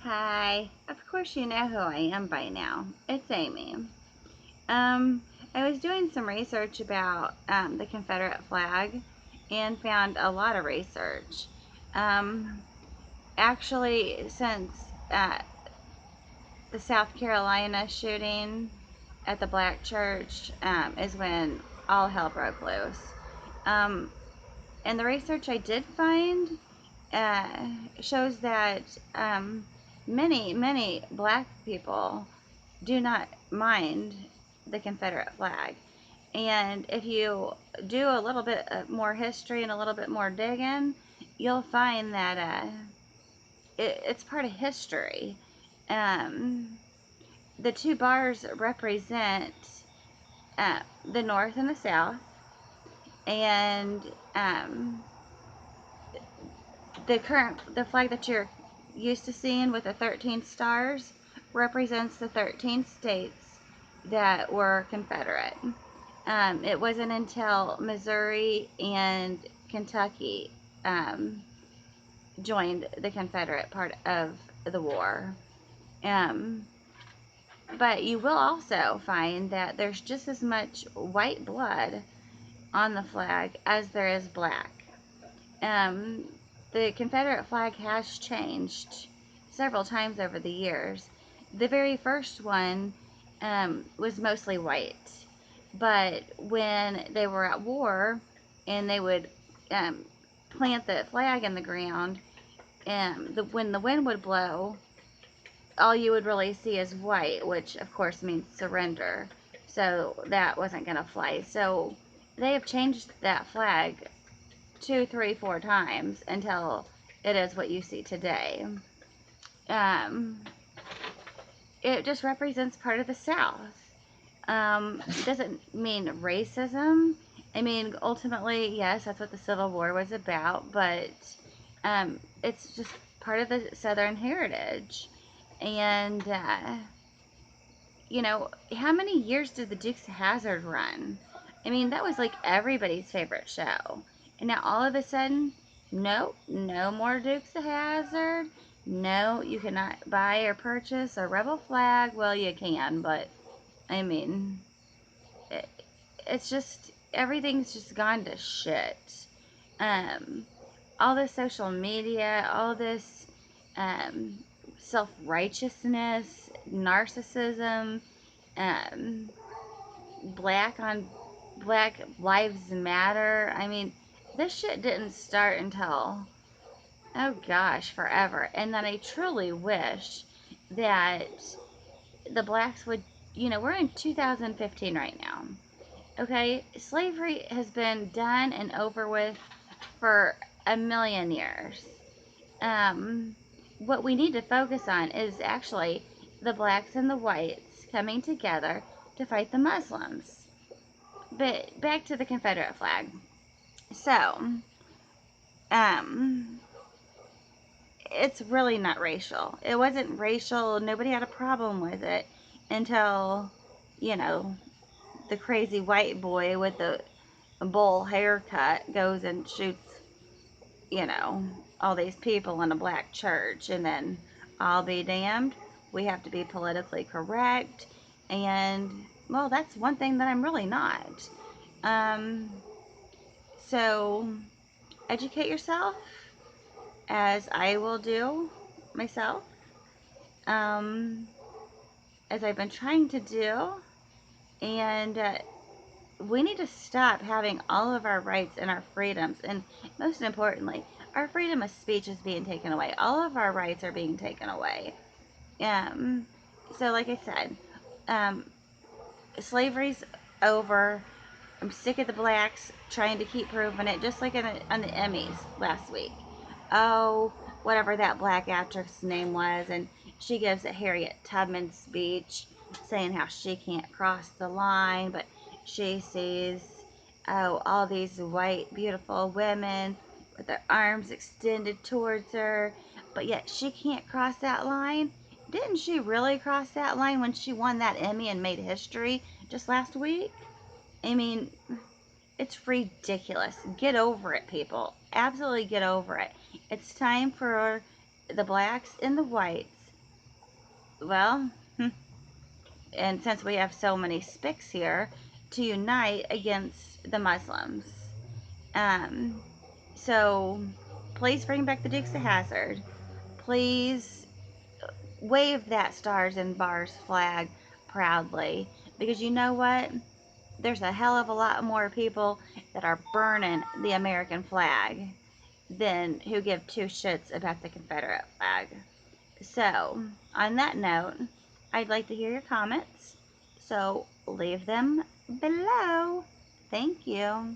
Hi. Of course you know who I am by now. It's Amy. Um, I was doing some research about the Confederate flag and found a lot of research. Um, Actually, since the South Carolina shooting at the Black Church is when all hell broke loose. Um, and the research I did find uh, shows that many black people do not mind the Confederate flag. And if you do a little bit more history and a little bit more digging, you'll find that it's part of history. Um, the two bars represent the North and the South, and the flag that you're used to seeing with the 13 stars represents the 13 states that were Confederate. It wasn't until Missouri and Kentucky um, joined the Confederate part of the war. Um, but you will also find that there's just as much white blood on the flag as there is black. Um, the Confederate flag has changed several times over the years. The very first one was mostly white, but when they were at war and they would um, plant the flag in the ground, when the wind would blow, all you would really see is white, which of course means surrender. So that wasn't going to fly. So they have changed that flag two, three, four times until it is what you see today. Um, it just represents part of the South. Doesn't mean racism. I mean, ultimately, yes, that's what the Civil War was about, but it's just part of the Southern heritage. And, how many years did the Dukes of Hazzard run? I mean, that was like everybody's favorite show. And now all of a sudden, nope, no more Dukes of Hazzard. No, you cannot buy or purchase a rebel flag. Well, you can, but I mean, it, it's just everything's just gone to shit. Um, all this social media, all this um, self righteousness, narcissism, um, black on black lives matter. I mean, this shit didn't start until, oh gosh, forever. And then I truly wish that the blacks would, we're in 2015 right now. Okay, slavery has been done and over with for a million years. Um, what we need to focus on is actually the blacks and the whites coming together to fight the Muslims. But back to the Confederate flag. So, um, it's really not racial. It wasn't racial. Nobody had a problem with it until, you know, the crazy white boy with the bowl haircut goes and shoots, you know, all these people in a black church. And then I'll be damned. We have to be politically correct. And, well, that's one thing that I'm really not. Um, so educate yourself as I will do myself, um, as I've been trying to do. And we need to stop having all of our rights and our freedoms. And most importantly, our freedom of speech is being taken away. All of our rights are being taken away. Um, so, like I said, um, slavery's over. I'm sick of the blacks trying to keep proving it, just like on the Emmys last week. Oh, whatever that black actress name was, and she gives a Harriet Tubman speech saying how she can't cross the line, but she sees, oh, all these white, beautiful women with their arms extended towards her, but yet she can't cross that line. Didn't she really cross that line when she won that Emmy and made history just last week? I mean, it's ridiculous. Get over it, people. Absolutely get over it. It's time for the blacks and the whites well, and since we have so many spics here, to unite against the Muslims. Um, so please bring back the Dukes of Hazzard. Please wave that stars and bars flag proudly, because you know what? There's a hell of a lot more people that are burning the American flag than who give two shits about the Confederate flag. So, on that note, I'd like to hear your comments. So, leave them below. Thank you.